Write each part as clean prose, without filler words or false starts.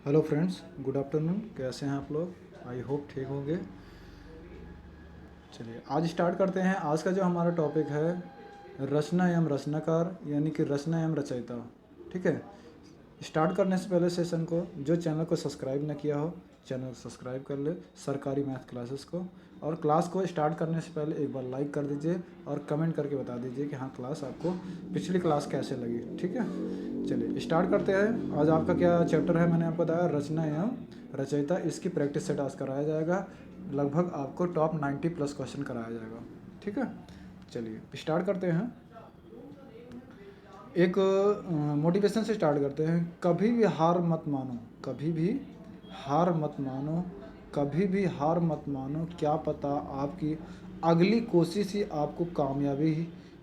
Hello friends, good afternoon. कैसे हैं आप लोग? आई होप ठीक होंगे। चलिए आज स्टार्ट करते हैं। आज का जो हमारा टॉपिक है रचना एवं रचनाकार, यानी कि रचना एवं रचयिता। ठीक है। स्टार्ट करने से पहले सेशन को, जो चैनल को सब्सक्राइब न किया हो चैनल को सब्सक्राइब कर ले, सरकारी मैथ क्लासेस को। और क्लास को स्टार्ट करने से पहले एक बार लाइक कर दीजिए और कमेंट करके बता दीजिए कि हाँ क्लास आपको पिछली क्लास कैसे लगी। ठीक है। चलिए स्टार्ट करते हैं। आज आपका क्या चैप्टर है? मैंने आपको बताया रचना एवं रचयिता। इसकी प्रैक्टिस सेट आज कराया जाएगा। लगभग आपको टॉप 90 प्लस क्वेश्चन कराया जाएगा। ठीक है। चलिए स्टार्ट करते हैं। एक मोटिवेशन से स्टार्ट करते हैं। कभी भी हार मत मानो, कभी भी हार मत मानो, कभी भी हार मत मानो। क्या पता आपकी अगली कोशिश ही आपको कामयाबी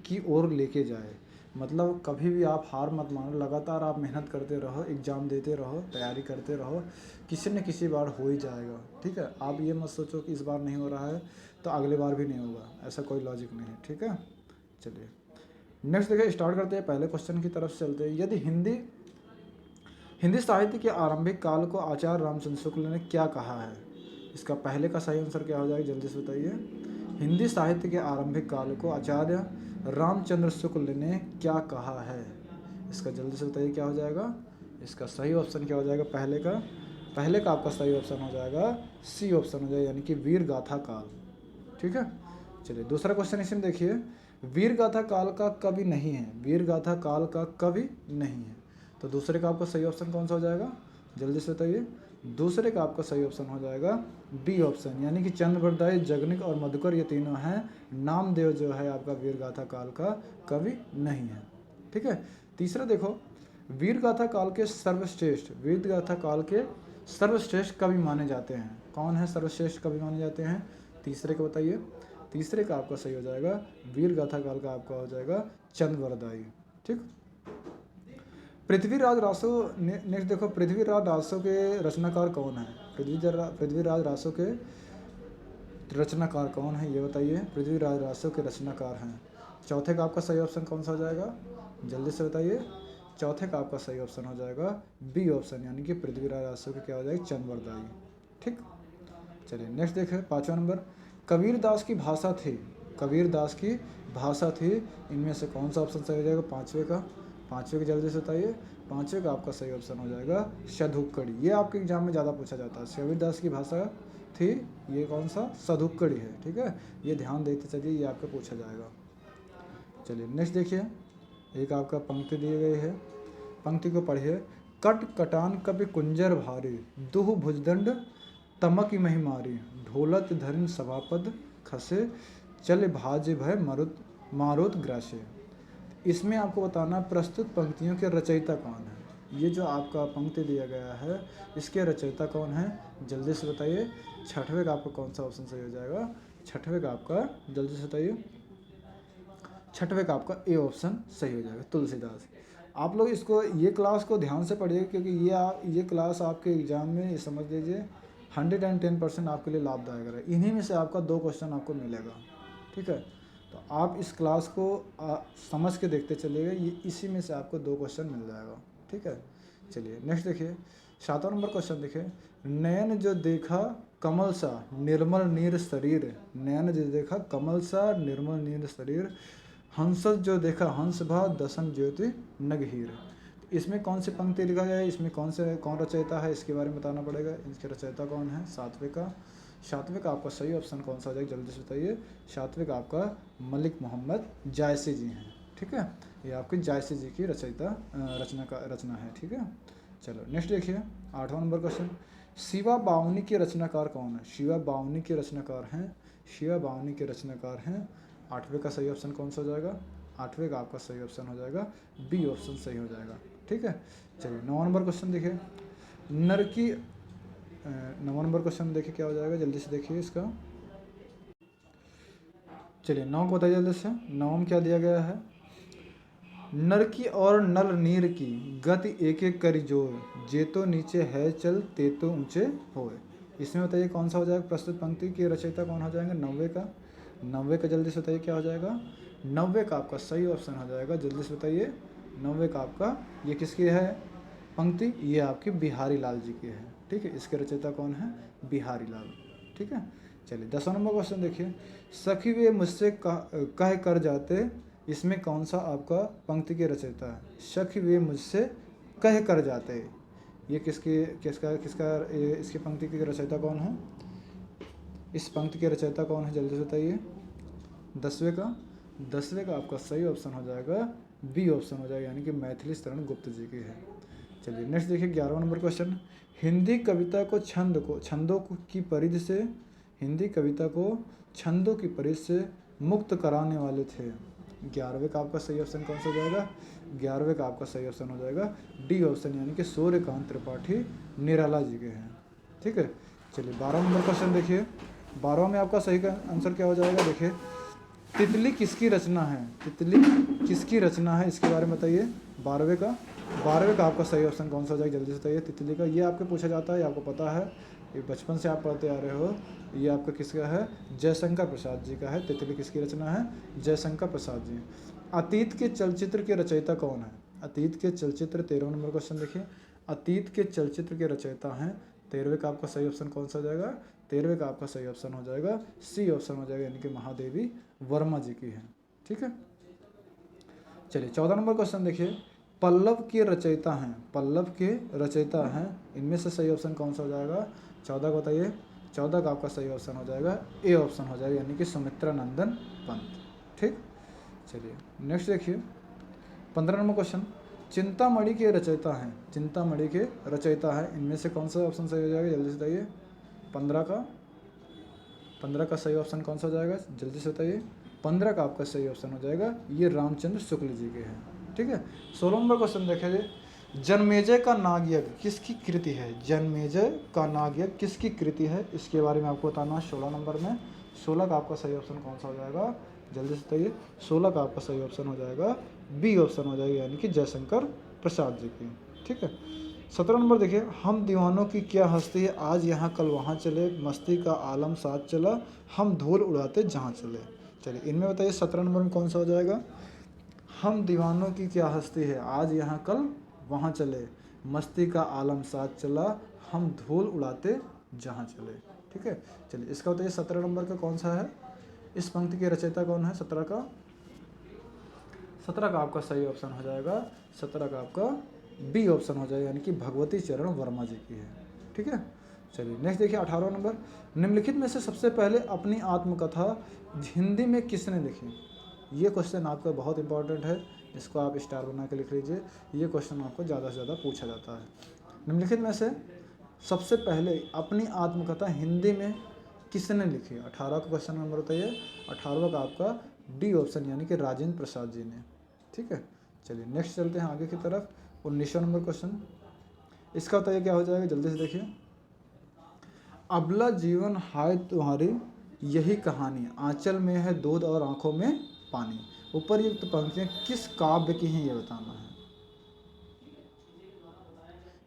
की ओर लेके जाए। मतलब कभी भी आप हार मत मानो, लगातार आप मेहनत करते रहो, एग्ज़ाम देते रहो, तैयारी करते रहो, किसी न किसी बार हो ही जाएगा। ठीक है। आप ये मत सोचो कि इस बार नहीं हो रहा है तो अगले बार भी नहीं होगा, ऐसा कोई लॉजिक नहीं है। ठीक है। चलिए नेक्स्ट देखिए, स्टार्ट करते हैं। पहले क्वेश्चन की तरफ चलते हैं। यदि हिंदी हिंदी साहित्य के आरंभिक काल को आचार्य रामचंद्र शुक्ल ने क्या कहा है? इसका पहले का सही आंसर क्या हो जाएगा, जल्दी से बताइए। हिंदी साहित्य के आरंभिक काल को आचार्य रामचंद्र शुक्ल ने क्या कहा है? इसका जल्दी से बताइए क्या हो जाएगा। इसका सही ऑप्शन क्या हो जाएगा? पहले का आपका सही ऑप्शन हो जाएगा सी ऑप्शन हो जाएगा, यानी कि वीर गाथा काल। ठीक है। चलिए दूसरा क्वेश्चन इसी में देखिए। वीर गाथा काल का कवि नहीं है, वीर गाथा काल का कवि नहीं है। तो दूसरे का आपका सही ऑप्शन कौन सा हो जाएगा, जल्दी से बताइए। दूसरे का आपका सही ऑप्शन हो जाएगा बी ऑप्शन, यानी कि चंद्रवरदाई, जगनिक और मधुकर, ये तीनों हैं। नामदेव जो है आपका वीर गाथा काल का कवि नहीं है। ठीक है। तीसरा देखो, वीर गाथा काल के सर्वश्रेष्ठ, वीर गाथा काल के सर्वश्रेष्ठ कवि माने जाते हैं। कौन है सर्वश्रेष्ठ कवि माने जाते हैं? तीसरे को बताइए। तीसरे का आपका सही हो जाएगा वीर गाथा काल का आपका हो जाएगा चंद्रवरदाई। ठीक। पृथ्वीराज रासो नेक्स्ट देखो, पृथ्वीराज रासो के रचनाकार कौन है? पृथ्वीराज रासो के रचनाकार कौन है, ये बताइए। पृथ्वीराज रासो के रचनाकार हैं। चौथे का आपका सही ऑप्शन कौन सा हो जाएगा, जल्दी से बताइए। चौथे का आपका सही ऑप्शन हो जाएगा बी ऑप्शन, यानी कि पृथ्वीराज रासो के क्या हो जाएगा, चंद्रवरदाई। ठीक। चलिए नेक्स्ट देखें, 5वां नंबर। कबीरदास की भाषा थी, कबीरदास की भाषा थी, इनमें से कौन सा ऑप्शन सही हो जाएगा? पाँचवें का। पाँचवें का जल्दी से बताइए। पाँचवें का आपका सही ऑप्शन हो जाएगा सधुक्कड़ी। ये आपके एग्जाम में ज़्यादा पूछा जाता है। कबीरदास की भाषा थी, ये कौन सा? सधुक्कड़ी है। ठीक है। ये ध्यान देते चलिए, ये आपका पूछा जाएगा। चलिए नेक्स्ट देखिए, एक आपका पंक्ति दी गई है, पंक्ति को पढ़िए। कट कटान कपि कुंजर भारी, दुह भुजदंड तमक महिमारी, ढोलत धरिन सभापद खसे, चल भाज भय मारुत ग्रासे। इसमें आपको बताना प्रस्तुत पंक्तियों के रचयिता कौन है। ये जो आपका पंक्ति दिया गया है, इसके रचयिता कौन है, जल्दी से बताइए। छठवें का आपका कौन सा ऑप्शन सही हो जाएगा? छठवें का आपका जल्दी से बताइए। छठवें का आपका ए ऑप्शन सही हो जाएगा, तुलसीदास। आप लोग इसको, ये क्लास को ध्यान से पढ़िए, क्योंकि ये क्लास आपके एग्जाम में समझ लीजिए 110% आपके लिए लाभदायक है। इन्हीं में से आपका 2 क्वेश्चन आपको मिलेगा। ठीक है। तो आप इस क्लास को समझ के देखते चलिएगा, ये इसी में से आपको 2 क्वेश्चन मिल जाएगा। ठीक है। चलिए नेक्स्ट देखिए, 7वां नंबर क्वेश्चन देखिए। नयन जो देखा कमल सा निर्मल नीर शरीर, नयन जो देखा कमल सा निर्मल नीर शरीर, हंस जो देखा हंस भा दसन ज्योति नगहीर। इसमें कौन सी पंक्ति लिखा गया है, इसमें कौन रचयिता है, इसके बारे में बताना पड़ेगा। इसके रचयिता कौन है? सातवें का आपका सही ऑप्शन कौन सा हो जाएगा, जल्दी से बताइए। सातवें का आपका मलिक मोहम्मद जायसी जी हैं। ठीक है। ये आपकी जायसी जी की रचना है। ठीक है। चलो नेक्स्ट देखिए, 8वां नंबर क्वेश्चन। शिवा बावनी के रचनाकार कौन है? शिवा बावनी के रचनाकार हैं, शिवा बावनी के रचनाकार हैं। 8वें का सही ऑप्शन कौन सा हो जाएगा? 8वें का आपका सही ऑप्शन हो जाएगा बी ऑप्शन सही हो जाएगा। ठीक है। चलिए 9वां नंबर क्वेश्चन देखिए। नर की 9वां नंबर क्वेश्चन देखिए क्या हो जाएगा, जल्दी से देखिए इसका। चलिए 9 को बताइए जल्दी से। 9 में क्या दिया गया है? नर की और नल नीर की गति एक एक करी जोर, जे तो नीचे है चल ते तो ऊंचे होए। इसमें बताइए कौन सा हो जाएगा? प्रस्तुत पंक्ति के रचयिता कौन हो जाएंगे? 90 का जल्दी से बताइए क्या हो जाएगा? 90 का आपका सही ऑप्शन हो जाएगा, जल्दी से बताइए। 90 का आपका ये किसकी है? पंक्ति ये आपकी बिहारी लाल जी की है। ठीक है, इसके रचयिता कौन है? बिहारी लाल। ठीक है, चलिए 10वां नंबर क्वेश्चन देखिए, सखी वे मुझसे कह कर जाते, इसमें कौन सा आपका पंक्ति के रचयिता है? सखी वे मुझसे कह कर जाते, ये किसकी किसका किसका इसकी पंक्ति की रचयिता कौन है? इस पंक्ति के रचयिता कौन है, जल्दी से बताइए। 10वें का आपका सही ऑप्शन हो जाएगा बी ऑप्शन हो जाएगा, यानी कि मैथिली शरण गुप्त जी की है। चलिए नेक्स्ट देखिए 11वां नंबर क्वेश्चन, हिंदी कविता को छंदों की परिधि से, हिंदी कविता को छंदों की परिधि से मुक्त कराने वाले थे। 11वें का आपका सही ऑप्शन कौन सा हो जाएगा? 11वें का आपका सही ऑप्शन हो जाएगा डी ऑप्शन, यानी कि सूर्यकांत त्रिपाठी निराला जी के हैं। ठीक है, चलिए 12वां नंबर क्वेश्चन देखिए, 12वां में आपका सही का आंसर क्या हो जाएगा? देखिए, तितली किसकी रचना है? तितली किसकी रचना है, इसके बारे में बताइए। 12वें का आपका सही ऑप्शन कौन सा हो जाएगा, जल्दी से बताइए। तितली का ये आपके पूछा जाता है, आपको पता है, ये बचपन से आप पढ़ते आ रहे हो। ये आपका किसका है? जयशंकर प्रसाद जी का है। तितली किसकी रचना है? जयशंकर प्रसाद जी। अतीत के चलचित्र के रचयिता कौन है? अतीत के चलचित्र, 13वां नंबर क्वेश्चन देखिए, अतीत के चलचित्र के रचयिता हैं। 13वें का आपका सही ऑप्शन कौन सा हो जाएगा? 13वें का आपका सही ऑप्शन हो जाएगा सी ऑप्शन हो जाएगा, यानी कि महादेवी वर्मा जी की है। ठीक है, चलिए 14 नंबर क्वेश्चन देखिए, पल्लव के रचयिता हैं, पल्लव के रचयिता हैं, इनमें से सही ऑप्शन कौन सा हो जाएगा? 14 को बताइए। 14 का आपका सही ऑप्शन हो जाएगा ए ऑप्शन हो जाएगा, यानी कि सुमित्रा नंदन पंत। ठीक, चलिए नेक्स्ट देखिए 15 नंबर क्वेश्चन, चिंतामणि के रचयिता हैं, चिंतामणि के रचयिता हैं, इनमें से कौन सा ऑप्शन सही हो जाएगा, जल्दी से बताइए। 15 का सही ऑप्शन कौन सा हो जाएगा, जल्दी से बताइए। 15 का आपका सही ऑप्शन हो जाएगा ये रामचंद्र शुक्ल जी के हैं। ठीक है, 16 नंबर क्वेश्चन देखिए, जनमेजय का नागयज्ञ किसकी कृति है? जनमेजय का नागयज्ञ किसकी कृति है, इसके बारे में आपको बताना है 16 नंबर में। 16 का आपका सही ऑप्शन कौन सा हो जाएगा, जल्दी से बताइए। 16 का आपका सही ऑप्शन हो जाएगा बी ऑप्शन हो जाएगा, यानी कि जयशंकर प्रसाद जी की। ठीक है, 17 नंबर देखिए, हम दीवानों की क्या हस्ती है, आज यहाँ कल वहाँ चले, मस्ती का आलम साथ चला, हम धूल उड़ाते जहाँ चले। चलिए इनमें बताइए 17 नंबर में कौन सा हो जाएगा? हम दीवानों की क्या हस्ती है, आज यहाँ कल वहाँ चले, मस्ती का आलम साथ चला, हम धूल उड़ाते जहाँ चले। ठीक है, चलिए इसका बताइए 17 नंबर का कौन सा है, इस पंक्ति के रचयिता कौन है? 17 का आपका सही ऑप्शन हो जाएगा, 17 का आपका बी ऑप्शन हो जाएगा, यानी कि भगवती चरण वर्मा जी की है। ठीक है, चलिए नेक्स्ट देखिए 18वां नंबर, निम्नलिखित में से सबसे पहले अपनी आत्मकथा हिंदी में किसने लिखी? ये क्वेश्चन आपका बहुत इंपॉर्टेंट है, इसको आप स्टार बना के लिख लीजिए, ये क्वेश्चन आपको ज़्यादा से ज़्यादा पूछा जाता है। निम्नलिखित में से सबसे पहले अपनी आत्मकथा हिंदी में किसने लिखी? 18 का क्वेश्चन नंबर बताइए। 18वां का आपका डी ऑप्शन, यानी कि राजेंद्र प्रसाद जी ने। ठीक है, चलिए नेक्स्ट चलते हैं आगे की तरफ। 19वां नंबर क्वेश्चन, इसका बताइए क्या हो जाएगा, जल्दी से देखिए। अबला जीवन हाय तुम्हारी यही कहानी, आंचल में है दूध और आंखों में पानी, उपरयुक्त पंक्तियां किस काव्य की हैं, ये बताना है।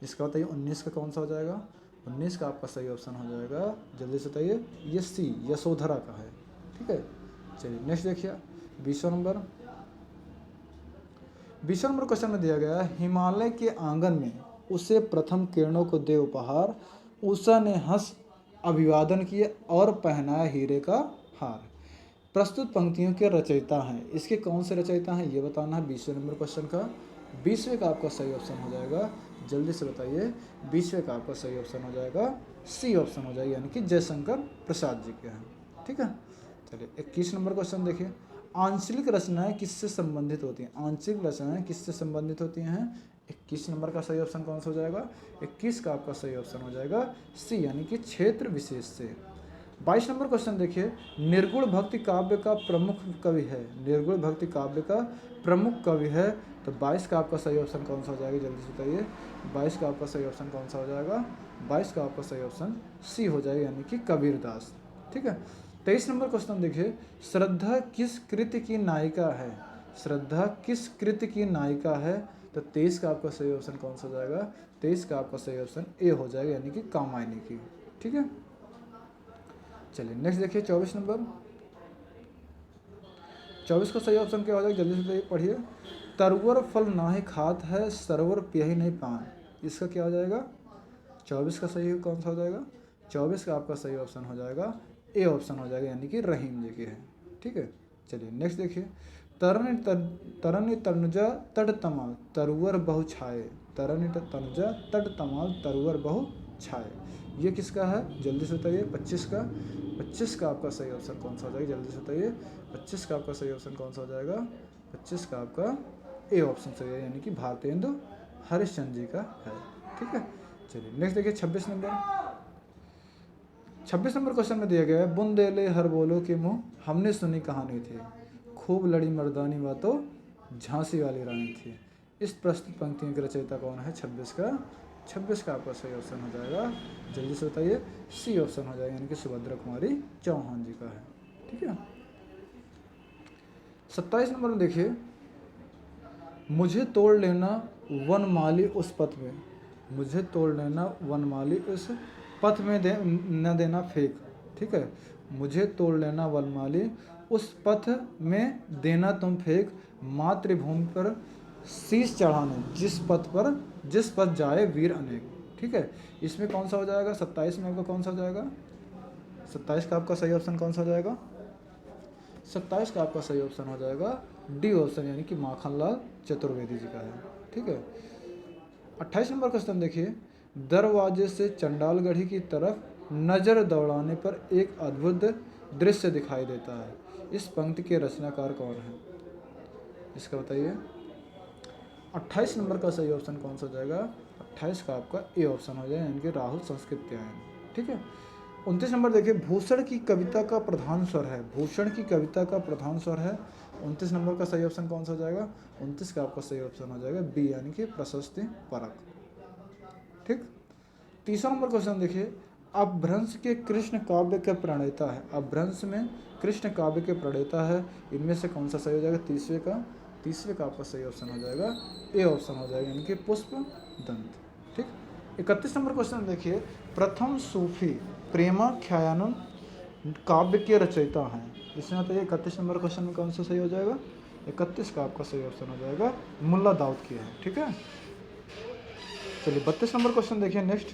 इसका बताइए 19 का कौन सा हो जाएगा? 19 का आपका सही ऑप्शन हो जाएगा, जल्दी से बताइए, ये सी यशोधरा का है। ठीक है, चलिए नेक्स्ट देखिए 20वां नंबर। 20वां नंबर क्वेश्चन में दिया गया है, हिमालय के आंगन में उसे प्रथम किरणों को दे उपहार, उषा ने हंस अभिवादन किए और पहनाया हीरे का हार। प्रस्तुत पंक्तियों के रचयिता हैं, इसके कौन से रचयिता हैं ये बताना है 20वें नंबर क्वेश्चन का। 20वें का आपका सही ऑप्शन हो जाएगा, जल्दी से बताइए। 20वें का आपका सही ऑप्शन हो जाएगा सी ऑप्शन हो जाएगा, यानी कि जयशंकर प्रसाद जी के हैं। ठीक है, चलिए 21 नंबर क्वेश्चन देखिए, आंचलिक रचनाएं किससे संबंधित होती हैं? आंचलिक रचनाएं किससे संबंधित होती हैं? 21 नंबर का सही ऑप्शन कौन सा हो जाएगा? 21 का आपका सही ऑप्शन हो जाएगा सी, यानी कि क्षेत्र विशेष से। 22 नंबर क्वेश्चन देखिए, निर्गुण भक्ति काव्य का प्रमुख कवि है, निर्गुण भक्ति काव्य का प्रमुख कवि है, तो 22 का आपका सही ऑप्शन कौन सा हो जाएगा, जल्दी से बताइए। 22 का आपका सही ऑप्शन कौन सा हो जाएगा? 22 का आपका सही ऑप्शन सी हो जाएगा, यानी कि कबीरदास। ठीक है, 23 नंबर क्वेश्चन देखिए, श्रद्धा किस कृति की नायिका है? श्रद्धा किस कृति की नायिका है? तो 23 का आपका सही ऑप्शन कौन सा हो जाएगा? 23 का आपका सही ऑप्शन ए हो जाएगा, यानी कि कामायनी की। ठीक है, चलिए नेक्स्ट देखिए 24 नंबर। 24 का सही ऑप्शन क्या हो जाएगा, जल्दी से पढ़िए। तरुवर फल नाहि खात है, सरवर पियहि नहीं पान, इसका क्या हो जाएगा? 24 का सही कौन सा हो जाएगा? 24 का आपका सही ऑप्शन हो जाएगा ए ऑप्शन हो जाएगा, यानी कि रहीम जी की है। ठीक है, चलिए नेक्स्ट देखिए। तरनी तनुजा तट तमाल तरुवर बहु छाए, तरनी तनुजा तट तमाल तरुवर बहु छाए, ये किसका है? जल्दी से बताइए। 25 का, 25 का आपका सही ऑप्शन कौन सा हो जाएगा? जल्दी से बताइए। 25 का आपका सही ऑप्शन कौन सा हो जाएगा? 25 का आपका ए ऑप्शन सही है, यानी कि भारतेंदु हरिश्चंद्र जी का है। ठीक है, चलिए नेक्स्ट देखिए। 26 नंबर क्वेश्चन में दिया गया है, बुंदेले हर बोलो के मुँह हमने सुनी कहानी थी, खूब लड़ी मर्दानी बातों झांसी वाली रानी थी। इस प्रस्तुत पंक्तियों के रचयिता कौन है? 26 का आपका सही ऑप्शन हो जाएगा, जल्दी से बताइए। सी ऑप्शन हो जाएगा, यानी कि सुभद्रा कुमारी चौहान जी का है। ठीक है, 27 नंबर में देखिए, मुझे तोड़ लेना वनमाली उस पथ में, मुझे तोड़ लेना वनमाली उस पथ में न देना फेंक। ठीक है, मुझे तोड़ लेना वनमाली उस पथ में देना तुम फेंक, मातृभूमि पर शीश चढ़ाने जिस पथ जाए वीर अनेक। ठीक है, इसमें कौन सा हो जाएगा? 27 में आपका कौन सा हो जाएगा? 27 का आपका सही ऑप्शन कौन सा हो जाएगा? 27 का आपका सही ऑप्शन हो जाएगा डी ऑप्शन, यानी कि माखनलाल चतुर्वेदी जी का है। ठीक है, 28 नंबर क्वेश्चन देखिए, दरवाजे से चंडालगढ़ी की तरफ नजर दौड़ाने पर एक अद्भुत दृश्य दिखाई देता है, इस पंक्ति के रचनाकार कौन है? इसका बताइए। 28 नंबर का सही ऑप्शन कौन सा हो जाएगा? 28 का आपका ए ऑप्शन हो जाएगा, यानी कि राहुल संस्कृत्यायन। ठीक है, 29 नंबर देखिए, भूषण की कविता का प्रधान स्वर है, भूषण की कविता का प्रधान स्वर है। 29 नंबर का सही ऑप्शन कौन सा हो जाएगा? 29 का आपका सही ऑप्शन हो जाएगा बी, यानी कि प्रशस्ति परक। ठीक, 30 नंबर क्वेश्चन देखिए, अपभ्रंश के कृष्ण काव्य के प्रणेता है, अपभ्रंश में कृष्ण काव्य के प्रणेता है, इनमें से कौन सा सही हो जाएगा? 30वें का आपका सही ऑप्शन हो जाएगा ए ऑप्शन हो जाएगा, यानी कि पुष्प दंत। ठीक, 31 नंबर क्वेश्चन देखिए, प्रथम सूफी प्रेमाख्यान काव्य के रचयिता हैं, इसमें बताइए 31 नंबर क्वेश्चन में कौन सा सही हो जाएगा? 31 का आपका सही ऑप्शन हो जाएगा मुल्ला दाऊद की है। ठीक है, चलिए 32 नंबर क्वेश्चन देखिए नेक्स्ट।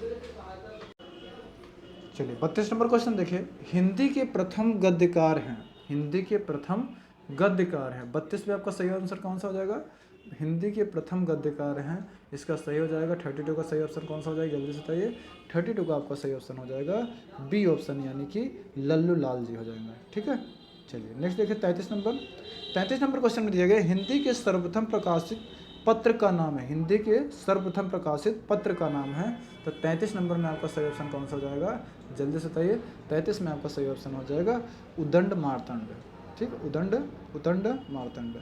चलिए 32 नंबर क्वेश्चन देखिए, हिंदी के प्रथम गद्यकार हैं, हिंदी के प्रथम गद्यकार हैं। 32 में आपका सही आंसर कौन सा हो जाएगा? हिंदी के प्रथम गद्यकार हैं, इसका सही हो जाएगा। 32 का सही ऑप्शन कौन सा हो जाएगा? जल्दी से बताइए। 32 का आपका सही ऑप्शन हो जाएगा बी ऑप्शन, यानी कि लल्लू लाल जी हो जाएंगे। ठीक है, चलिए नेक्स्ट देखिए 33 नंबर क्वेश्चन में दिया गया, हिंदी के सर्वप्रथम प्रकाशित पत्र का नाम है, हिंदी के सर्वप्रथम प्रकाशित पत्र का नाम है। तो 33 नंबर में आपका सही ऑप्शन कौन सा हो जाएगा? जल्दी से बताइए। 33 में आपका सही ऑप्शन हो जाएगा उदंड मार्तंड। ठीक, उदंड मार्तंड।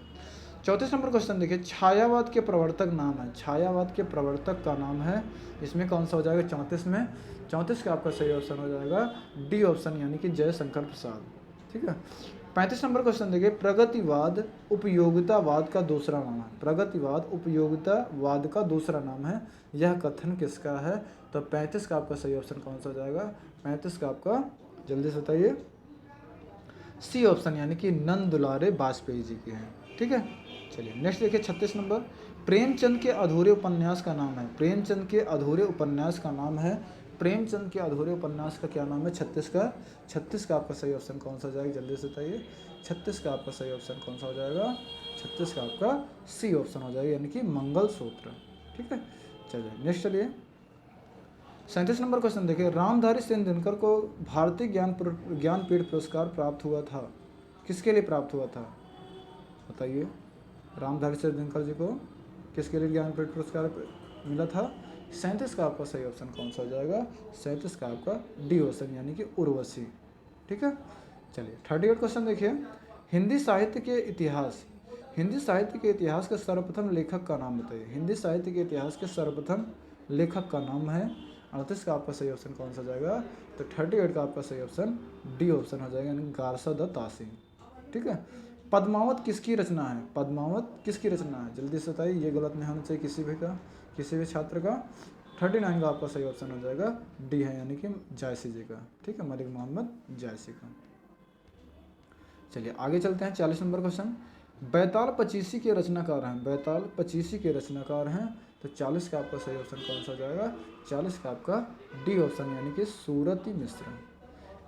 34 नंबर क्वेश्चन देखिए, छायावाद के प्रवर्तक नाम है, छायावाद के प्रवर्तक का नाम है, इसमें कौन सा हो जाएगा? 34 में। 34 का आपका सही ऑप्शन हो जाएगा डी ऑप्शन, यानी कि जयशंकर प्रसाद। ठीक है, 35 नंबर क्वेश्चन देखिए, प्रगतिवाद उपयोगितावाद का दूसरा नाम है, प्रगतिवाद उपयोगितावाद का दूसरा नाम है, यह कथन किसका है? तो 35 का आपका सही ऑप्शन कौन सा हो जाएगा? 35 का आपका जल्दी से बताइए सी ऑप्शन, यानी कि नंद दुलारे वाजपेयी जी के हैं। ठीक है, चलिए नेक्स्ट देखिए 36 नंबर, प्रेमचंद के अधूरे उपन्यास का नाम है, प्रेमचंद के अधूरे उपन्यास का नाम है, प्रेमचंद के अधूरे उपन्यास का क्या नाम है? 36 का आपका सही ऑप्शन कौन सा हो जाएगा? जल्दी से बताइए। 36 का आपका सही ऑप्शन कौन सा हो जाएगा? 36 का आपका सी ऑप्शन हो जाएगा, यानी कि मंगलसूत्र। ठीक है, चलिए नेक्स्ट चलिए 37 नंबर क्वेश्चन देखिए, रामधारी सिंह दिनकर को भारतीय ज्ञानपीठ पुरस्कार प्राप्त हुआ था, किसके लिए प्राप्त हुआ था? बताइए। रामधारी सिंह दिनकर जी को किसके लिए ज्ञानपीठ पुरस्कार मिला था? 37 का आपका सही ऑप्शन कौन सा हो जाएगा? 37 का आपका डी ऑप्शन, यानी कि उर्वशी। ठीक है, चलिए 38 क्वेश्चन देखिए, हिंदी साहित्य के इतिहास के सर्वप्रथम लेखक का नाम बताइए, हिंदी साहित्य के इतिहास के सर्वप्रथम लेखक का नाम है। 38 का आपका सही ऑप्शन कौन सा जाएगा? तो 38 का आपका सही ऑप्शन डी ऑप्शन हो जाएगा, यानी गारसा द तासी। ठीक है, पद्मावत किसकी रचना है? पद्मावत किसकी रचना है? जल्दी से बताइए, ये गलत नहीं होना चाहिए किसी भी छात्र का। 39 का आपका सही ऑप्शन हो जाएगा डी है, यानी कि जायसी जी का। ठीक है, मलिक मोहम्मद जायसी का। चलिए आगे चलते हैं 40 नंबर क्वेश्चन, बैताल पचीसी के रचनाकार हैं, बैताल पचीसी के रचनाकार हैं, तो 40 का आपका सही ऑप्शन कौन सा हो जाएगा? 40 का आपका डी ऑप्शन यानी कि सूरती मिश्र।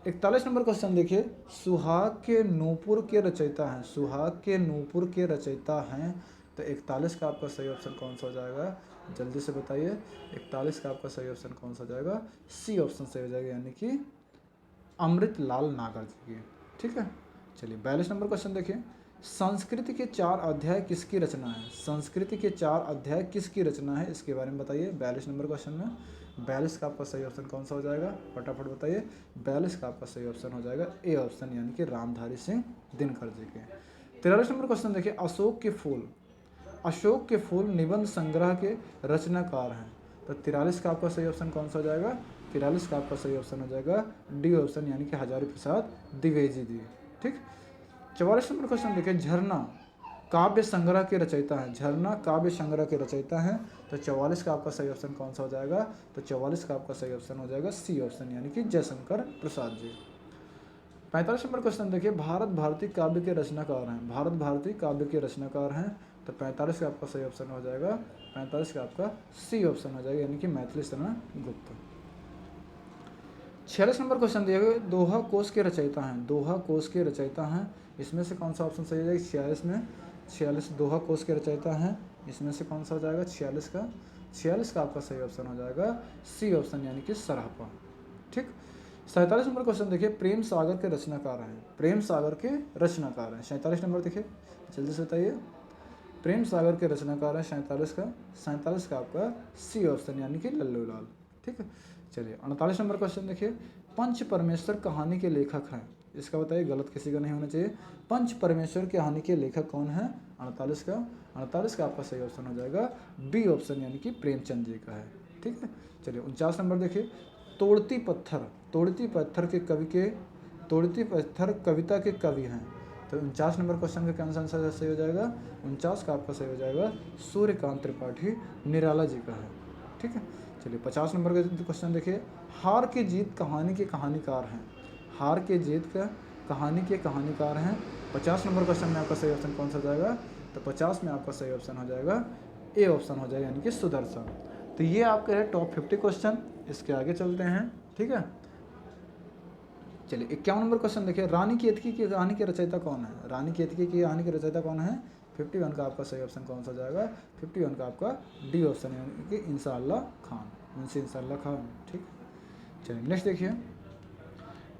41 नंबर क्वेश्चन देखिए, सुहाग के नूपुर के रचयिता हैं, सुहाग के नूपुर के रचयिता हैं, तो 41 का आपका सही ऑप्शन कौन सा हो जाएगा? जल्दी से बताइए, 41 का आपका सही ऑप्शन कौन सा हो जाएगा? सी ऑप्शन सही हो जाएगा यानी कि अमृतलाल नागर जी की। ठीक है, चलिए 42 नंबर क्वेश्चन देखिए, संस्कृत के 4 अध्याय किसकी रचना है? संस्कृत के 4 अध्याय किसकी रचना है, इसके बारे में बताइए 42 नंबर क्वेश्चन में। 42 का आपका सही ऑप्शन कौन सा हो जाएगा? फटाफट बताइए। 42 का आपका सही ऑप्शन हो जाएगा ए ऑप्शन यानी कि रामधारी सिंह दिनकर जी के। 43 नंबर क्वेश्चन देखिए, अशोक के फूल, अशोक के फूल निबंध संग्रह के रचनाकार हैं, तो 43 का आपका सही ऑप्शन कौन सा हो जाएगा? 43 का आपका सही ऑप्शन हो जाएगा डी ऑप्शन यानी कि हजारी प्रसाद द्विवेदी जी। ठीक, 44 नंबर क्वेश्चन देखिए, झरना काव्य संग्रह के रचयिता हैं, झरना काव्य संग्रह के रचयिता हैं, तो 44 का आपका सही ऑप्शन कौन सा हो जाएगा? तो 44 का आपका सही ऑप्शन हो जाएगा सी ऑप्शन यानी कि जयशंकर प्रसाद जी। 45 नंबर क्वेश्चन देखिए, भारत भारती काव्य के रचनाकार हैं, भारत भारती काव्य के रचनाकार हैं, तो 45 का आपका सही ऑप्शन हो जाएगा, 45 का आपका सी ऑप्शन हो जाएगा यानी कि मैथिली शरण गुप्त। 46 नंबर क्वेश्चन दिया गया, दोहा कोश के रचयिता हैं, दोहा कोश के रचयिता हैं, इसमें से कौन सा ऑप्शन सही हो जाएगा? 46 में 46 दोहा कोश के रचयिता हैं, इसमें से कौन सा हो जाएगा? 46 का आपका सही ऑप्शन हो जाएगा सी ऑप्शन यानी कि सराहपा। ठीक, 47 नंबर क्वेश्चन देखिए, प्रेम सागर के रचनाकार हैं, प्रेम सागर के रचनाकार हैं, 47 नंबर देखिए जल्दी से बताइए, प्रेम सागर के रचनाकार हैं 47 का आपका सी ऑप्शन यानी कि लल्लू लाल। ठीक है, चलिए 48 नंबर क्वेश्चन देखिए, पंच परमेश्वर कहानी के लेखक हैं, इसका बताइए, गलत किसी का नहीं होना चाहिए। पंच परमेश्वर कहानी के लेखक कौन है? 48 का आपका सही ऑप्शन हो जाएगा बी ऑप्शन यानी कि प्रेमचंद जी का है। ठीक है, चलिए 49 नंबर देखिए, तोड़ती पत्थर के कवि के, तोड़ती पत्थर कविता के कवि हैं, तो 49 नंबर क्वेश्चन का कौन सा आंसर सही हो जाएगा? 49 का आपका सही हो जाएगा सूर्यकांत त्रिपाठी निराला जी का है। ठीक है, चलिए 50 नंबर का क्वेश्चन देखिए, हार की जीत कहानी के कहानीकार हैं, हार के जीत का कहानी के कहानीकार हैं, 50 नंबर क्वेश्चन में आपका सही ऑप्शन कौन सा हो जाएगा? तो 50 में आपका सही ऑप्शन हो जाएगा ए ऑप्शन हो जाएगा यानी कि सुदर्शन। तो ये आपके है टॉप 50 क्वेश्चन, इसके आगे चलते हैं। ठीक है, चलिए 51 नंबर क्वेश्चन देखिए, रानी केतकी की कहानी के रचयिता कौन है? रानी केतकी की कहानी के रचयिता कौन है? 51 का आपका सही ऑप्शन कौन सा हो जाएगा? 51 का आपका डी ऑप्शन यानी कि इंशाअल्लाह खान, मुंशी इंशाअल्लाह खान। ठीक, चलिए नेक्स्ट देखिए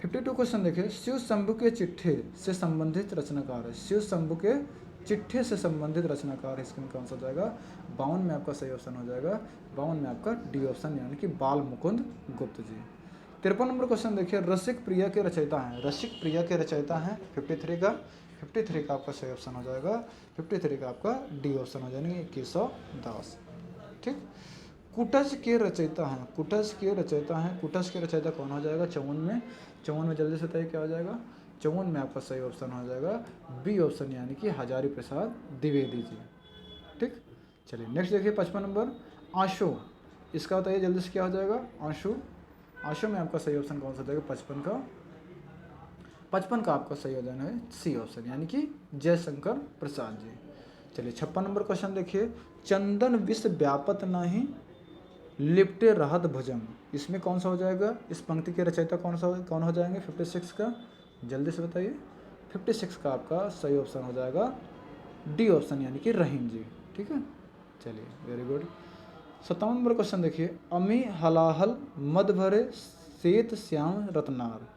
52 क्वेश्चन देखिए, शिव शंभु के चिट्ठे से संबंधित रचनाकार है, शिव शंभु के चिट्ठे से संबंधित रचनाकार है, इसमें कौन सा हो जाएगा? 52 में आपका सही ऑप्शन हो जाएगा, 52 में आपका डी ऑप्शन यानी कि बाल मुकुंद गुप्त जी। 53 नंबर क्वेश्चन देखिए, रसिक प्रिया के रचयिता हैं, रसिक प्रिया के रचयिता हैं, 53 का आपका सही ऑप्शन हो जाएगा, 53 का आपका डी ऑप्शन हो जाएगा केशव दास। ठीक, कुटज के रचयिता हैं, कुटज के रचयिता हैं, कुटज के रचयिता कौन हो जाएगा? 54 में जल्दी से बताइए क्या हो जाएगा? 54 में आपका सही ऑप्शन हो जाएगा बी ऑप्शन यानी कि हजारी प्रसाद द्विवेदी जी। ठीक, चलिए नेक्स्ट देखिए 55 नंबर, आशु, इसका बताइए जल्दी से क्या हो जाएगा? आशु में आपका सही ऑप्शन कौन सा हो जाएगा? 55 का आपका सही हो जाना है सी ऑप्शन यानी कि जयशंकर प्रसाद जी। चलिए 56 नंबर क्वेश्चन देखिए, चंदन विश्व व्यापत नहीं लिपटे रहत भुजंग, इसमें कौन सा हो जाएगा? इस पंक्ति के रचयिता कौन हो जाएंगे? 56 का जल्दी से बताइए, 56 का आपका सही ऑप्शन हो जाएगा डी ऑप्शन यानी कि रहीम जी। ठीक है, चलिए वेरी गुड। 57 नंबर क्वेश्चन देखिए, अमी हलाहल मद भरे सेत श्याम रत्नार,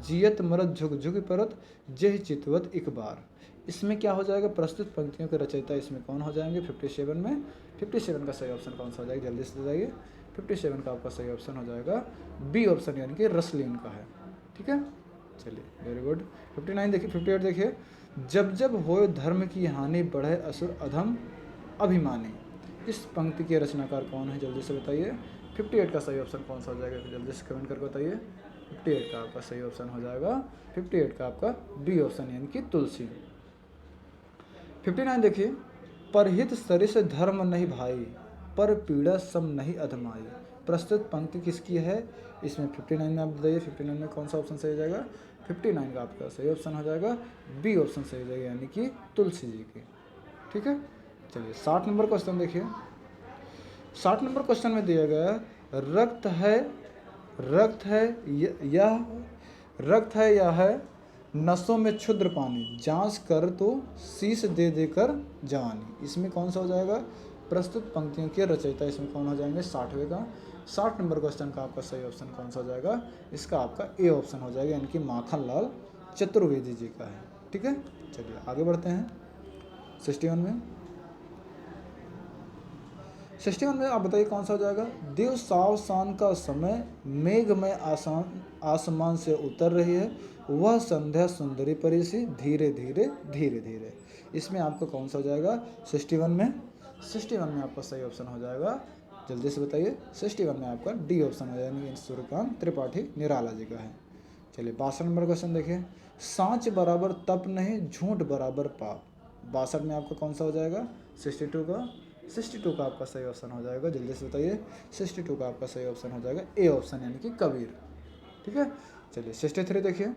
जियत मरत झुक झुक परत जेह चितवत एक बार, इसमें क्या हो जाएगा? प्रस्तुत पंक्तियों के रचयिता इसमें कौन हो जाएंगे? 57 में 57 का सही ऑप्शन कौन सा हो जाएगा? जल्दी से बताइए, 57 का आपका सही ऑप्शन हो जाएगा बी ऑप्शन यानी कि रसलीन का है। ठीक है, चलिए वेरी गुड। 59 देखिए, 58 देखिए, जब जब होए धर्म की हानि बढ़े असुर अधम अभिमानी, इस पंक्ति के रचनाकार कौन है? जल्दी से बताइए, 58 का सही ऑप्शन कौन सा हो जाएगा? जल्दी से कमेंट करके बताइए। 58 का आपका सही ऑप्शन हो जाएगा 58 का आपका बी ऑप्शन यानी कि तुलसी। 59 देखिए, परहित सरिस धर्म नहीं भाई, पर पीड़ा सम नहीं अधमाई, प्रस्तुत पंक्ति किसकी है? इसमें 59 में आप बताइए, 59 में कौन सा ऑप्शन सही हो जाएगा? 59 का आपका सही ऑप्शन हो जाएगा बी ऑप्शन सही हो जाएगा यानी कि तुलसी जी की। ठीक है, चलिए 60 नंबर क्वेश्चन देखिए, 60 नंबर क्वेश्चन में दिया गया है, रक्त है, रक्त है यह रक्त है या है नसों में क्षुद्र पानी, जांच कर तो शीश दे देकर जवानी। इसमें कौन सा हो जाएगा? प्रस्तुत पंक्तियों के रचयिता इसमें कौन हो जाएंगे? 60वें का 60 नंबर क्वेश्चन का आपका सही ऑप्शन कौन सा हो जाएगा? इसका आपका ए ऑप्शन हो जाएगा, यानी कि माखन लाल चतुर्वेदी जी का है। ठीक है, चलिए आगे बढ़ते हैं 61 में। 61 में आप बताइए कौन सा हो जाएगा? देव सावसान का समय, मेघ में आसमान से उतर रही है, वह संध्या सुंदरी परी सी धीरे धीरे धीरे धीरे। इसमें आपका कौन सा हो जाएगा? 61 में 61 में आपका सही ऑप्शन हो जाएगा, जल्दी से बताइए। 61 में आपका डी ऑप्शन हो जाएगा, सूर्यकांत त्रिपाठी निराला जी का है। चलिए 62 नंबर क्वेश्चन देखिए, सांच बराबर तप नहीं, झूठ बराबर पाप। 62 में आपका कौन सा हो जाएगा? 62 का आपका सही ऑप्शन हो जाएगा, जल्दी से बताइए। 62 का आपका सही ऑप्शन हो जाएगा ए ऑप्शन, यानी कि कबीर। ठीक है, चलिए 63 देखिए,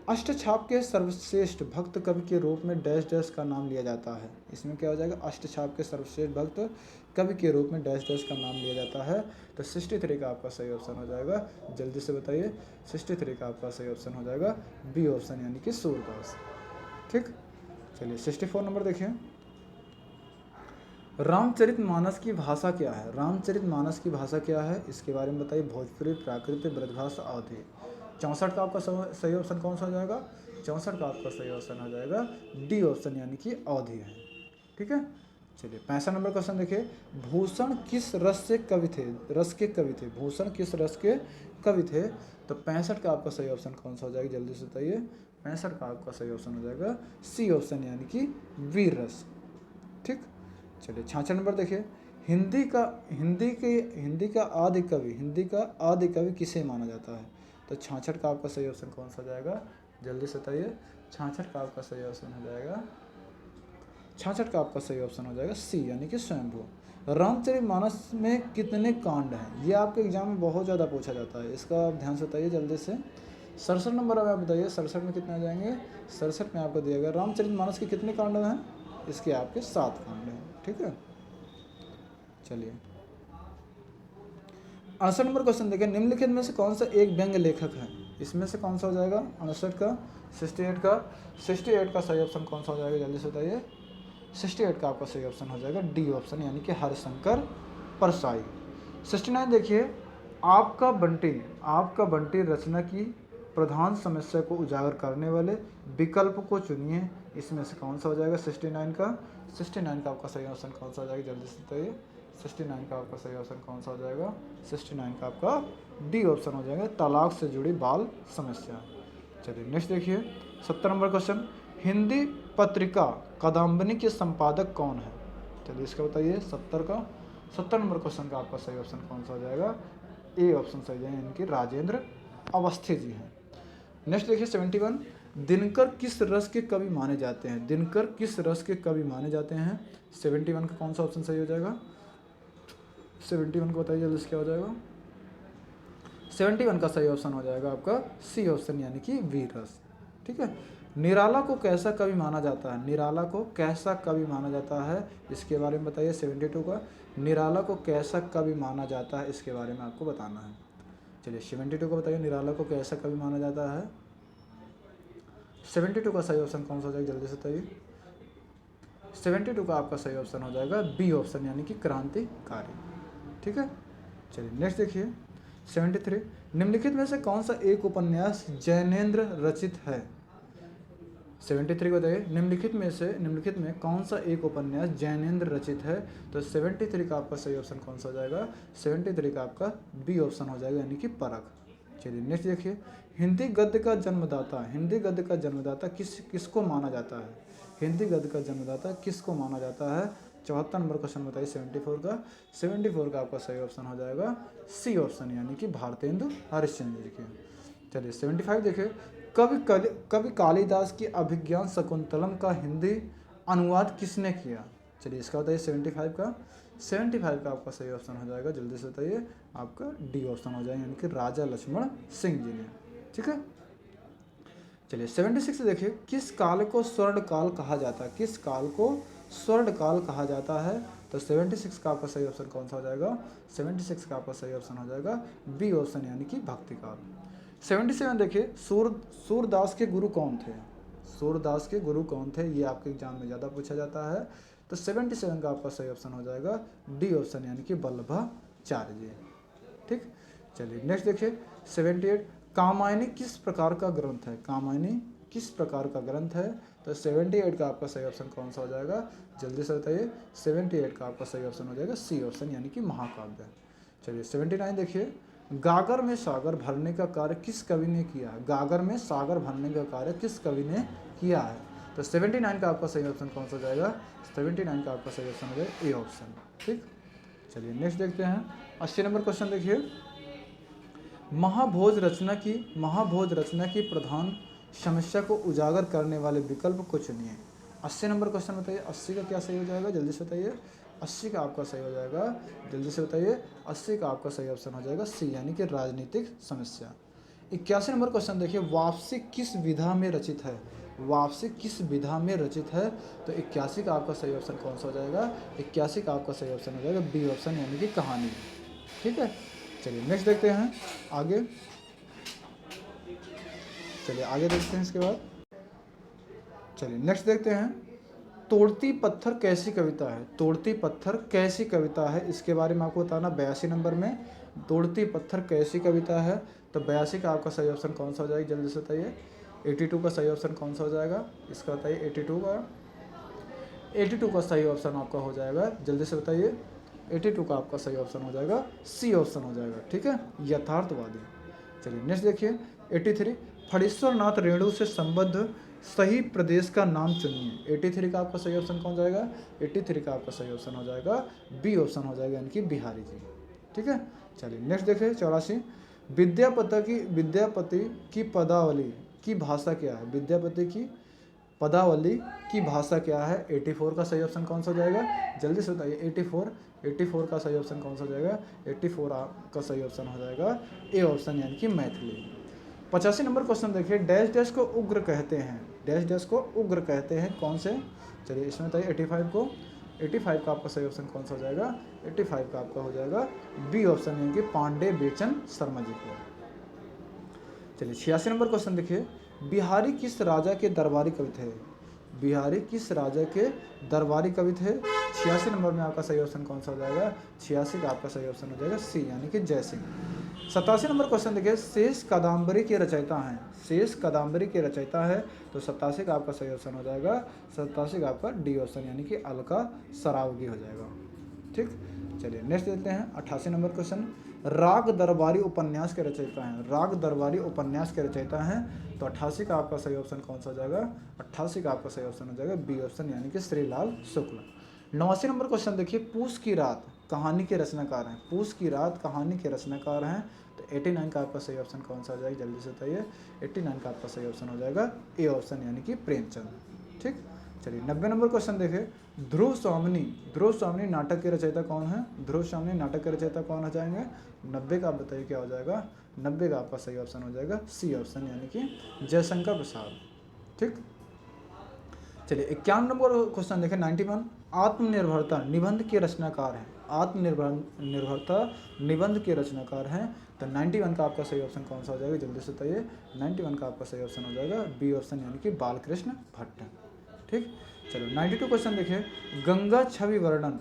अष्टछाप के सर्वश्रेष्ठ भक्त कवि के रूप में डैश डैश का नाम लिया जाता है। इसमें क्या हो जाएगा? अष्टछाप के सर्वश्रेष्ठ भक्त कवि के रूप में डैश डैश का नाम लिया जाता है। तो 63 का आपका सही ऑप्शन हो जाएगा, जल्दी से बताइए। 63 का आपका सही ऑप्शन हो जाएगा बी ऑप्शन, यानी कि सूरदास। ठीक, चलिए 64 नंबर देखिए, रामचरितमानस की भाषा क्या है? रामचरितमानस की भाषा क्या है, इसके बारे में बताइए। भोजपुरी, प्राकृत, ब्रजभाषा, अवधी। 64 का आपका सही ऑप्शन कौन सा हो जाएगा? 64 का आपका सही ऑप्शन हो जाएगा डी ऑप्शन, यानी कि अवधी है। ठीक है, चलिए 65 नंबर क्वेश्चन देखिए, भूषण किस रस से कवि थे? रस के कवि थे, भूषण किस रस के कवि थे? तो 65 का आपका सही ऑप्शन कौन सा हो जाएगा? जल्दी से बताइए। 65 का आपका सही ऑप्शन हो जाएगा सी ऑप्शन, यानी कि वीर रस। ठीक, चलिए 66 नंबर देखिए, हिंदी का आदि कवि किसे माना जाता है? तो 66 का आपका सही ऑप्शन कौन सा हो जाएगा? जल्दी से बताइए। 66 का आपका सही ऑप्शन हो जाएगा 66 का आपका सही ऑप्शन हो जाएगा सी, यानी कि स्वयंभू। रामचरितमानस में कितने कांड हैं? ये आपके एग्जाम में बहुत ज़्यादा पूछा जाता है, इसका आप ध्यान से बताइए जल्दी से। 67 नंबर अब आप बताइए, 67 में कितने आ जाएंगे? 67 में आपको दिया गया रामचरितमानस के कितने कांड हैं? इसके आपके 7 कांड हैं। ठीक है, चलिए 68 नंबर क्वेश्चन देखिए, निम्नलिखित में से कौन सा एक व्यंग लेखक है? इसमें से कौन सा हो जाएगा? 68 का 68 का सही ऑप्शन कौन सा हो जाएगा? जल्दी से बताइए। 68 का आपका सही ऑप्शन हो जाएगा डी ऑप्शन, यानी कि हरिशंकर परसाई। 69 देखिए, आपका बंटी रचना की प्रधान समस्या को उजागर करने वाले विकल्प को चुनिए। इसमें से कौन सा हो जाएगा? 69 का आपका सही ऑप्शन कौन सा हो जाएगा? जल्दी से बताइए। 69 का आपका सही ऑप्शन कौन सा हो जाएगा? 69 का आपका डी ऑप्शन हो जाएगा, तलाक से जुड़ी बाल समस्या। चलिए नेक्स्ट देखिए, 70 नंबर क्वेश्चन, हिंदी पत्रिका कादम्बिनी के संपादक कौन है? चलिए इसका बताइए। 70 नंबर क्वेश्चन का आपका सही ऑप्शन कौन सा हो जाएगा? ए ऑप्शन सही है, इनके राजेंद्र अवस्थी जी हैं। नेक्स्ट देखिए 71, दिनकर किस रस के कवि माने जाते हैं? दिनकर किस रस के कवि माने जाते हैं? 71 का कौन सा ऑप्शन सही हो जाएगा? 71 को बताइए जल्दी से, क्या हो जाएगा? 71 का सही ऑप्शन हो जाएगा आपका सी ऑप्शन, यानी कि वीर रस। ठीक है, निराला को कैसा कवि माना जाता है? निराला को कैसा कवि माना जाता है, इसके बारे में बताइए। 72 का निराला को कैसा कवि माना जाता है, इसके बारे में आपको बताना है। चलिए 72 को बताइए, निराला को कैसा कवि माना जाता है? 72 का सही ऑप्शन कौन सा हो जाएगा? जल्दी से बताइए। 72 का आपका सही ऑप्शन हो जाएगा बी ऑप्शन, यानी कि क्रांतिकारी। ठीक है, चलिए नेक्स्ट देखिए 73, निम्नलिखित में से कौन सा एक उपन्यास जैनेन्द्र रचित है? 73 को बताइए, निम्नलिखित में कौन सा एक उपन्यास जैनेन्द्र रचित है? तो 73 का आपका सही ऑप्शन कौन सा हो जाएगा? 73 का आपका बी ऑप्शन हो जाएगा, यानी कि परख। चलिए नेक्स्ट देखिए, हिंदी गद्य का जन्मदाता किसको माना जाता है? हिंदी गद्य का जन्मदाता किसको माना जाता है? 74 नंबर क्वेश्चन बताइए 74 का आपका सही ऑप्शन हो जाएगा सी ऑप्शन, यानी कि भारतेंदु हरिश्चंद्र जी के। चलिए 75 देखिए, कवि कालिदास की अभिज्ञान शकुंतलम का हिंदी अनुवाद किसने किया? चलिए इसका बताइए। 75 का आपका सही ऑप्शन हो जाएगा, जल्दी से बताइए। आपका डी ऑप्शन हो जाएगा, यानी कि राजा लक्ष्मण सिंह जी ने। ठीक है, चलिए 76 देखिए, किस काल को स्वर्ण काल कहा जाता है? किस काल को स्वर्ण काल कहा जाता है? तो 76 का आपका सही ऑप्शन कौन सा हो जाएगा? 76 का आपका सही ऑप्शन हो जाएगा बी ऑप्शन यानी कि भक्तिकाल। 77 देखिए, सूरदास के गुरु कौन थे? सूरदास के गुरु कौन थे, ये आपके एग्जाम में ज़्यादा पूछा जाता है। तो 77 का आपका सही ऑप्शन हो जाएगा डी ऑप्शन यानी कि वल्लभाचार्य जी। ठीक, चलिए नेक्स्ट देखिए 78, कामायनी किस प्रकार का ग्रंथ है? कामायनी किस प्रकार का ग्रंथ है? तो 78 का आपका सही ऑप्शन कौन सा हो जाएगा? जल्दी से बताइए। 78 का आपका सही ऑप्शन हो जाएगा सी ऑप्शन यानी कि महाकाव्य। चलिए 79 देखिए, गागर में सागर भरने का कार्य किस कवि ने किया है? गागर में सागर भरने का कार्य किस कवि ने किया है? तो 79 का आपका सही ऑप्शन कौन सा हो जाएगा? 79 का आपका सही ऑप्शन हो जाएगा ए ऑप्शन। ठीक, चलिए नेक्स्ट देखते हैं 80 नंबर क्वेश्चन देखिए, महाभोज रचना की प्रधान समस्या को उजागर करने वाले विकल्प को चुनिए। 80 नंबर क्वेश्चन बताइए, 80 का क्या सही हो जाएगा? जल्दी से बताइए। 80 का आपका सही हो जाएगा, जल्दी से बताइए। 80 का आपका सही ऑप्शन हो जाएगा सी यानी कि राजनीतिक समस्या। 81 नंबर क्वेश्चन देखिए, वापसी किस विधा में रचित है? वापसी किस विधा में रचित है? तो 81 का आपका सही ऑप्शन कौन सा हो जाएगा? 81 का आपका सही ऑप्शन हो जाएगा बी ऑप्शन यानी कि कहानी। ठीक है, चलिए नेक्स्ट देखते हैं आगे। चलिए आगे देखते हैं इसके बाद। चलिए नेक्स्ट देखते हैं, तोड़ती पत्थर कैसी कविता है? तोड़ती पत्थर कैसी कविता है, इसके बारे में आपको बताना। 82 नंबर में तोड़ती पत्थर कैसी कविता है, तो 82 का आपका सही ऑप्शन कौन सा हो जाएगा? जल्दी से बताइए। 82 का सही ऑप्शन कौन सा हो जाएगा? इसका बताइए। 82 का सही ऑप्शन आपका हो जाएगा, जल्दी से बताइए। 82 का आपका सही ऑप्शन हो जाएगा सी ऑप्शन हो जाएगा। ठीक है, यथार्थवादी। चलिए नेक्स्ट देखिए 83, फणीश्वर नाथ रेणु से संबद्ध सही प्रदेश का नाम चुनिए। 83 का आपका सही ऑप्शन कौन जाएगा? 83 का आपका सही ऑप्शन हो जाएगा बी ऑप्शन हो जाएगा यानी कि बिहारी जी। ठीक है, चलिए नेक्स्ट देखिए 84, विद्यापति की पदावली की भाषा क्या है? विद्यापति की पदावली की भाषा क्या है? 84 का सही ऑप्शन कौन सा हो जाएगा? जल्दी से बताइए। 84 का सही ऑप्शन कौन सा हो जाएगा? 84 का सही ऑप्शन हो जाएगा ए ऑप्शन यानी कि मैथिली। 85 नंबर क्वेश्चन देखिए, डैश डैश को उग्र कहते हैं। डैश डैश को उग्र कहते हैं कौन से? चलिए इसमें बताइए 85 को। 85 का आपका सही ऑप्शन कौन सा हो जाएगा? 85 का आपका हो जाएगा बी ऑप्शन यानी कि पांडे बेचन शर्मा जी को। चलिए 86 नंबर क्वेश्चन देखिए, बिहारी किस राजा के दरबारी कवि थे? बिहारी किस राजा के दरबारी कवि थे? 86 नंबर में आपका सही ऑप्शन कौन सा हो जाएगा? 86 का आपका सही ऑप्शन हो जाएगा सी यानी कि जय सिंह। 87 नंबर क्वेश्चन देखिए, शेष कादम्बरी के रचयिता हैं। शेष कादम्बरी के रचयिता है, तो 87 का आपका सही ऑप्शन हो जाएगा 87 का आपका डी ऑप्शन यानी कि अलका सरावगी हो जाएगा। ठीक, चलिए नेक्स्ट देखते हैं 88 नंबर क्वेश्चन, राग दरबारी उपन्यास के रचयिता हैं। राग दरबारी उपन्यास के रचयिता हैं, तो 88 का आपका सही ऑप्शन कौन सा हो जाएगा? 88 का आपका सही ऑप्शन हो जाएगा बी ऑप्शन यानी कि श्रीलाल शुक्ल। 89 नंबर क्वेश्चन देखिए, पूस की रात कहानी के रचनाकार हैं। पूस की रात कहानी के रचनाकार हैं, तो 89 का आपका सही ऑप्शन कौन सा हो जाएगा? जल्दी से बताइए। 89 का आपका सही ऑप्शन हो जाएगा ए ऑप्शन यानी कि प्रेमचंद। ठीक, चलिए 90 नंबर क्वेश्चन देखिए, ध्रुव स्वामिनी नाटक के रचयिता कौन है? ध्रुव स्वामिनी नाटक के रचयिता कौन हो जाएंगे? 90 का आप बताइए क्या हो जाएगा? 90 का आपका सही ऑप्शन हो जाएगा सी ऑप्शन यानी कि जयशंकर प्रसाद। ठीक, चलिए 51 नंबर क्वेश्चन देखें 91, आत्मनिर्भरता निबंध के रचनाकार हैं। आत्मनिर्भरता निबंध के रचनाकार हैं, तो 91 का आपका सही ऑप्शन कौन सा हो जाएगा? जल्दी से बताइए। 91 का आपका सही ऑप्शन हो जाएगा बी ऑप्शन यानी कि बालकृष्ण भट्ट। ठीक, चलो 92 क्वेश्चन देखिए, गंगा छवि वर्णन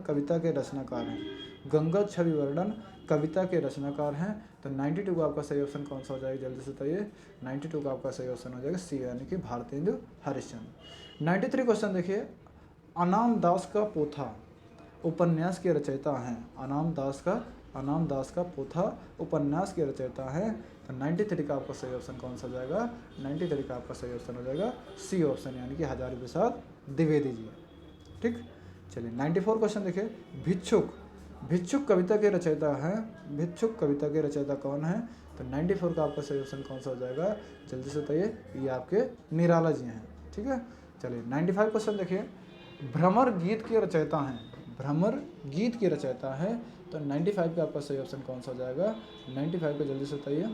कविता के रचनाकार हैं। गंगा छवि वर्णन कविता के रचनाकार हैं, तो 92 का आपका सही ऑप्शन कौन सा हो जाएगा? जल्दी से बताइए। 92 का आपका सही ऑप्शन हो जाएगा सी यानी कि भारतेंदु हरिश्चंद्र। 93 क्वेश्चन देखिए, अनाम दास का पोथा उपन्यास के रचयिता हैं। अनाम दास का पोथा उपन्यास के रचयिता हैं, तो 93 का आपका सही ऑप्शन कौन सा हो जाएगा? 93 का आपका सही ऑप्शन हो जाएगा सी ऑप्शन यानी कि हजारी प्रसाद द्विवेदी जी। ठीक, चलिए 94 क्वेश्चन देखिए, भिक्षुक कविता के रचयिता हैं। भिक्षुक कविता के रचयिता कौन है? तो 94 का आपका सही ऑप्शन कौन सा हो जाएगा? जल्दी से बताइए। ये आपके निराला जी हैं। ठीक है, चलिए 95 क्वेश्चन देखिए, भ्रमर गीत के रचयिता हैं। भ्रमर गीत के रचयिता है, तो 95 का आपका सही ऑप्शन कौन सा हो जाएगा? 95 का जल्दी से बताइए।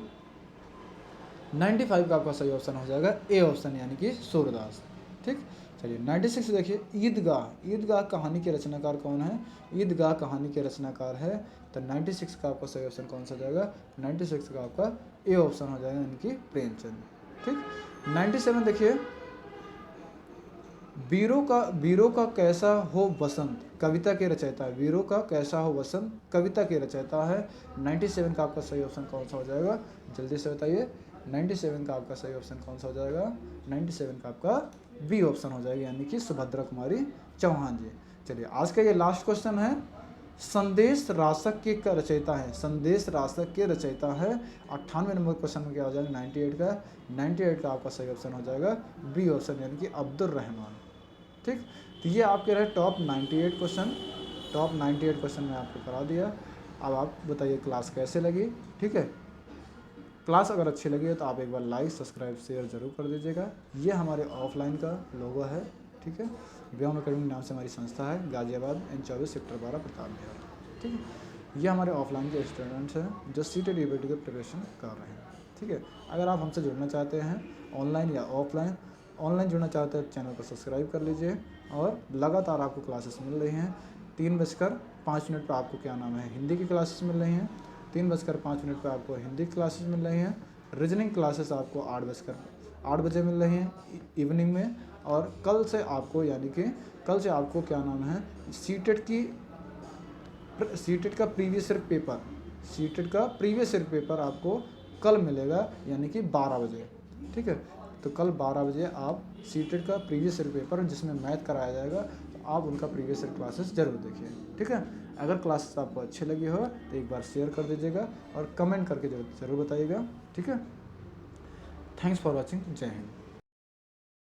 95 का आपका सही ऑप्शन हो जाएगा ए ऑप्शन यानी कि सूरदास। ठीक, चलिए 96 देखिए, ईदगाह। ईदगाह कहानी के रचनाकार कौन है? ईदगाह कहानी के रचनाकार है, तो 96 का आपका सही ऑप्शन कौन सा हो जाएगा? 96 का आपका ए ऑप्शन हो जाएगा, यानी कि प्रेमचंद। ठीक। 97 देखिए, वीरों का कैसा हो बसंत कविता के रचयिता है। वीरों का कैसा हो बसंत कविता के रचयिता है। 97 का आपका सही ऑप्शन कौन सा हो जाएगा? जल्दी से बताइए, 97 का आपका सही ऑप्शन कौन सा हो जाएगा? 97 का आपका बी ऑप्शन हो जाएगा, यानी कि सुभद्रा कुमारी चौहान जी। चलिए आज का ये लास्ट क्वेश्चन है, संदेश राशक के रचयिता है। संदेश राशक के रचयिता है। 98 नंबर क्वेश्चन में क्या हो जाएगा? 98 का। 98 का आपका सही ऑप्शन हो जाएगा बी ऑप्शन, यानी कि अब्दुल रहमान। ठीक। तो ये आपके रहे टॉप 98 क्वेश्चन। टॉप 98 क्वेश्चन मैं आपको करा दिया। अब आप बताइए क्लास कैसे लगी। ठीक है, क्लास अगर अच्छी लगी है तो आप एक बार लाइक सब्सक्राइब शेयर जरूर कर दीजिएगा। ये हमारे ऑफलाइन का लोगो है। ठीक है, व्योम अकेडमी नाम से हमारी संस्था है, गाजियाबाद N24 सेक्टर 12 प्रताप बिहार। ठीक है, ये हमारे ऑफलाइन के स्टूडेंट्स हैं जो सीटेड ईबीटी की प्रिपरेशन कर रहे हैं। ठीक है, अगर आप हमसे जुड़ना चाहते हैं ऑनलाइन या ऑफलाइन, ऑनलाइन जुड़ना चाहते हैं चैनल को सब्सक्राइब कर लीजिए। और लगातार आपको क्लासेस मिल रही हैं। 3:05 पर आपको क्या नाम है, हिंदी की क्लासेस मिल रही हैं। 3:05 पर आपको हिंदी क्लासेस मिल रही हैं। रीजनिंग क्लासेस आपको 8 बजे मिल रही हैं इवनिंग में। और कल से आपको, यानी कि कल से आपको क्या नाम है, सीटेट का प्रीवियस ईयर पेपर आपको कल मिलेगा, यानी कि 12 बजे। ठीक है, तो कल 12 बजे आप सीटेट का प्रीवियस ईयर पेपर जिसमें मैथ कराया जाएगा, तो आप उनका प्रीवियस ईयर क्लासेस जरूर देखिए। ठीक है, अगर क्लासेस आपको अच्छी लगी हो तो एक बार शेयर कर दीजिएगा और कमेंट करके जरूर बताइएगा। ठीक है, थैंक्स फॉर वॉचिंग। जय हिंद।